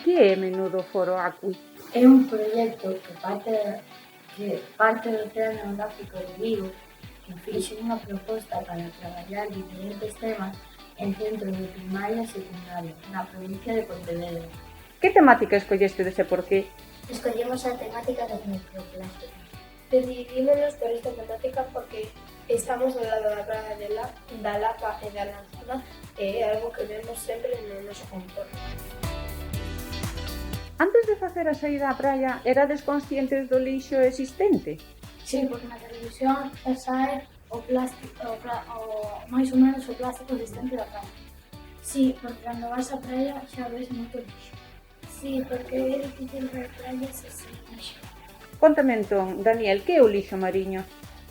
Que é Menudo Foro Acui? É un proxecto que parte do Océano Geográfico de Vigo, que fixe unha proposta para traballar diferentes temas en centros de primaria e secundaria na provincia de Pontevedra. Que temática escollestes e por qué? Escollemos a temática dos microplásticos. Decidímonos por esta temática porque estamos ao lado da praia da Lapa e da Lanzada e é algo que vemos sempre no noso contorno. Antes de facer a saída á praia, erades conscientes do lixo existente? Sí, porque na televisión sae o plástico, máis ou menos o plástico existente da praia. Sí, porque cando vas á praia xa ves moito lixo. Sí, porque é difícil ver praias sin lixo. Contame entón, Daniel, que é o lixo mariño?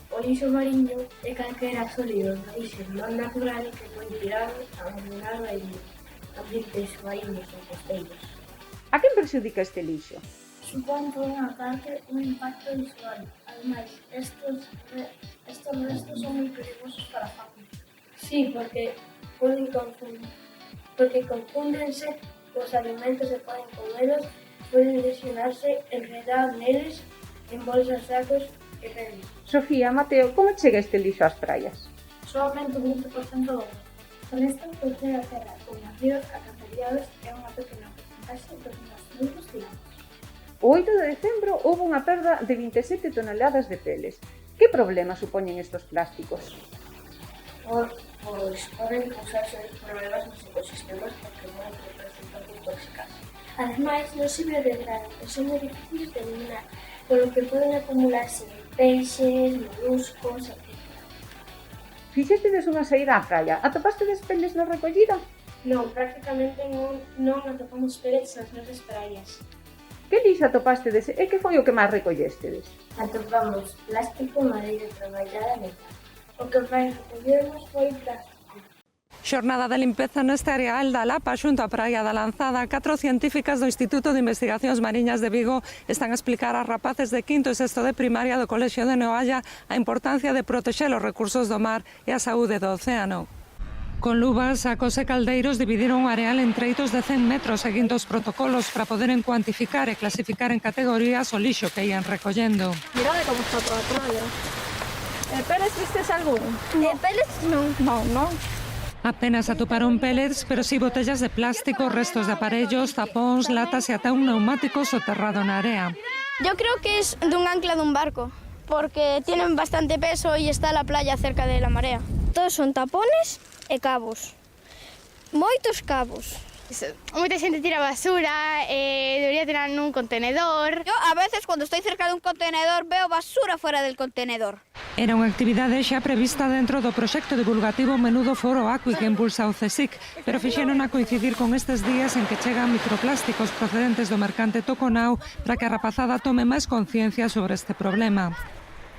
O lixo mariño é calquera sólido de orixe non natural que foi tirado, abandonado en ambientes mariños ou costeiros. A quen perxudica este lixo? Supón por unha parte un impacto visual. Ademais, estos restos son moi perigosos para a fauna. Sí, porque confúndense os alimentos e poden comelos, poden lesionarse, enredar neles en bolsas, sacos e redes. Sofía, Mateo, como chega este lixo ás praias? Solamente un 20% do mundo. O resto procede a terra, como ríos, acantilados e unha pequena porcentaxe dos nosos tiramos. O 8 de decembro houve unha perda de 27 toneladas de peles. Que problema supoñen estes plásticos? Pois poden causar serios problemas nos ecosistemas porque moitos resultan intoxicados. Ademais, non se biodegradan e son moi difíciles de eliminar, polo que poden acumularse en peixes, moluscos, etc. Fixestedes unha saída á praia, atopastedes peles na recollida? Non, prácticamente non atopamos peles nas nosas praias. Que lixo atopastedes e que foi o que máis recollestedes? Atopamos plástico, madeira traballada e metal. O que máis recollemos foi plástico. Xornada de limpeza neste areal da Lapa xunto á praia da Lanzada. 4 científicas do Instituto de Investigacións Mariñas de Vigo están a explicar a rapaces de quinto e sexto de primaria do Colexio de Noalla a importancia de protexer os recursos do mar e a saúde do océano. Con luvas, sacos e caldeiros dividiron o areal en treitos de 100 metros seguindo os protocolos para poderen cuantificar e clasificar en categorías o lixo que ian recollendo. Mirade como está toda a praia. Peles vistes algún? Peles non. Non. Apenas atoparon pellets, pero sí botellas de plástico, restos de aparellos, tapóns, latas e ata un neumático soterrado na area. Yo creo que es de un ancla de un barco, porque tienen bastante peso y está la playa cerca de la marea. Todos son tapones e cabos. Moitos cabos. Moita xente tira basura, debería tirar nun contenedor. Yo a veces cuando estoy cerca de un contenedor veo basura fuera del contenedor. Era unha actividade xa prevista dentro do proxecto divulgativo Menudo Foro Acui que impulsa o CSIC, pero fixeron a coincidir con estes días en que chegan microplásticos procedentes do mercante Toconao para que a rapazada tome máis conciencia sobre este problema.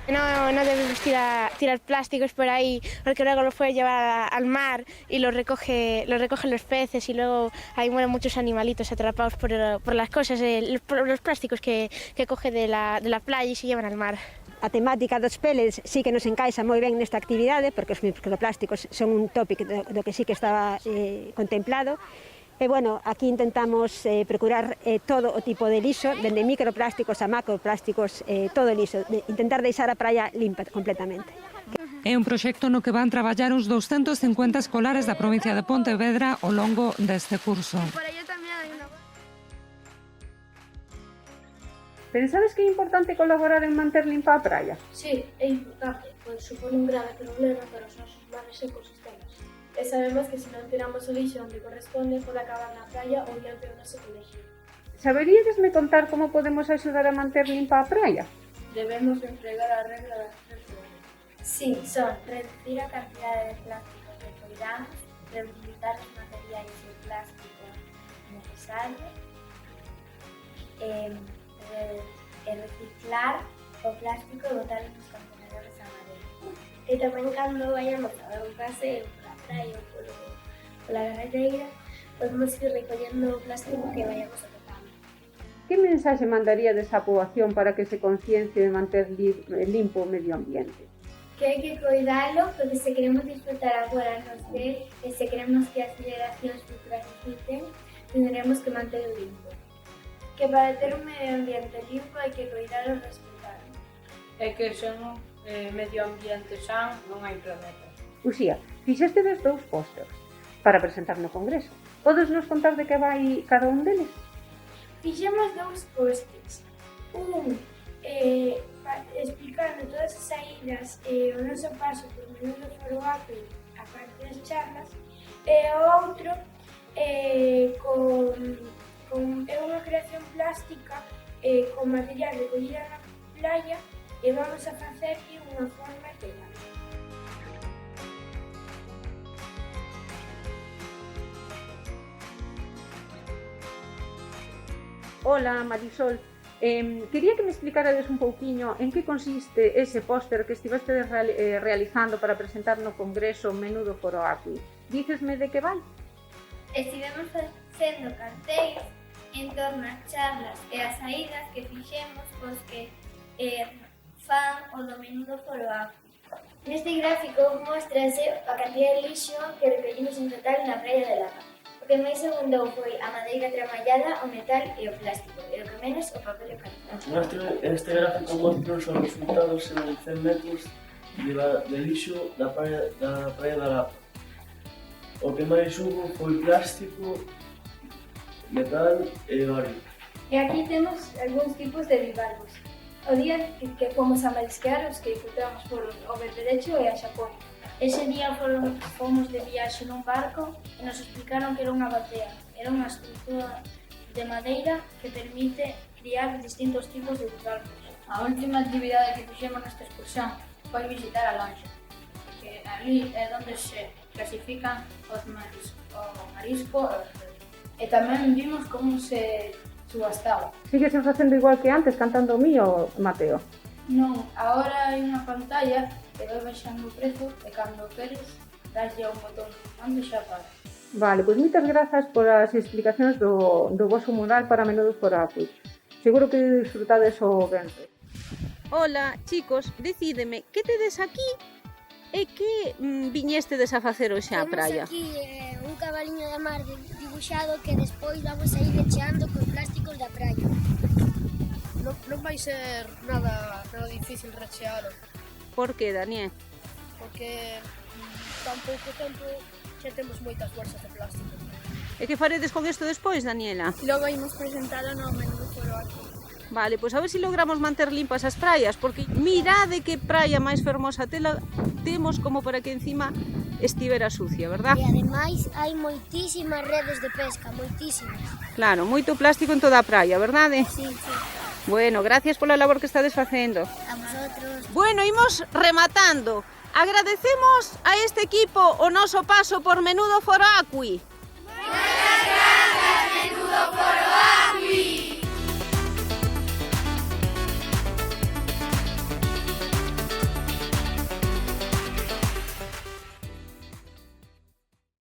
No debemos tirar plásticos por ahí porque luego los puedes llevar al mar y los recogen los peces y luego ahí mueren muchos animalitos atrapados por las cosas, los plásticos que coge de la playa y se llevan al mar. A temática dos pellets sí que nos encaixa moi ben nesta actividade porque os microplásticos son un tópico do que sí que estaba contemplado. E, bueno, aquí intentamos procurar todo o tipo de lixo, dende microplásticos a macroplásticos, todo o lixo, intentar deixar a praia limpa completamente. É un proxecto no que van traballar uns 250 escolares da provincia de Pontevedra ao longo deste curso. Pensades que é importante colaborar en manter limpa a praia? Sí, é importante, pois supone un grave problema para os nosos mares e ecosistemas. E sabemos que se non tiramos o lixo onde corresponde pode acabar na praia ou diante do noso colexio. Saberíadesme contar como podemos axudar a manter limpa a praia? Debemos empregar a regla das 3 horas. Sí, Son reducir a cantidade de plásticos que coidamos, reutilizar os materiais de plástico necesarios, reciclar o plástico e botar nos contenedores a madeira. E tamén cando vayamos a dar un paseo pola praia ou pola carreteira, podemos ir recollendo o plástico que vayamos atopando. Que mensaxe mandaríades á poboación para que se conciencie de manter limpo o medio ambiente? Que hai que coidalo porque se queremos disfrutar agora nos ve e se queremos que as generacións futuras disfruten, tendremos que manter limpo. Que para ter un medio ambiente limpo hai que cuidar e respetar. É que sen un medio ambiente san non hai planeta. Uxía, fixestedes 2 pósters para presentar no Congreso. Podes nos contar de que vai cada un deles? Fixemos 2 pósters. Un explicando todas as saídas e o noso paso por Menudo Foro Acui a parte das charlas, e o outro é unha creación plástica con material recollida na playa e vamos a facerlle unha forma e pegar. Hola, Marisol. Quería que me explicarades un pouquiño en que consiste ese póster que estivestedes realizando para presentar no Congreso Menudo Foro Acui. Dícesme de que vai? Estivemos facendo cartéis en torno ás charlas e as saídas que fixemos pois que fan o do Menudo Foro Acui. Neste gráfico mostrase a cantidad de lixo que recollimos en total na praia de Lapa. O que máis abundou foi a madeira traballada, o metal e o plástico, e o que menos o papel e o cartón. Este gráfico mostra os resultados en 100 metros de lixo da praia da Lapa. O que máis hubo foi plástico, metal e bario. E aquí temos algúns tipos de bivalvos. O día que fomos a marisquear, os que disfrutamos por o Berberecho e a Xapón. Ese día fomos de viaxe nun barco e nos explicaron que era unha batea. Era unha estrutura de madeira que permite criar distintos tipos de bivalvos. A última actividade que fixemos nesta excursión foi visitar a lonxa, que ali é onde se clasifican o marisco e os peces. E tamén vimos como se subastaba. Sigues facendo igual que antes, cantando o mío, Mateo? Non, agora hai unha pantalla que vai baixando o prezo e cando queres daslle un botón onde xa para. Vale, pois moitas grazas por as explicacións do voso mural para Menudo Foro Acui. Seguro que disfrutades o venre. Hola, chicos, decídeme, que tedes aquí e que viñestedes a facer hoxe á praia? Temos aquí un cabaliño da mar dibuixado que despois vamos a ir recheando con plásticos da praia. Non vai ser nada difícil rechealo. Por que, Daniel? Porque tan pouco tempo xa temos moitas bolsas de plástico. E que faredes con isto despois, Daniela? Logo imos presentalo no Menudo Foro Acui. Vale, pois a ver se logramos manter limpas as praias, porque mirade que praia máis fermosa temos como para que encima estivera sucia, verdad? E ademais hai moitísimas redes de pesca, moitísimas. Claro, moito plástico en toda a praia, verdade? Sí, sí. Bueno, gracias pola labor que estades facendo. A vosotros. Bueno, imos rematando. Agradecemos a este equipo o noso paso por Menudo Foro Acui.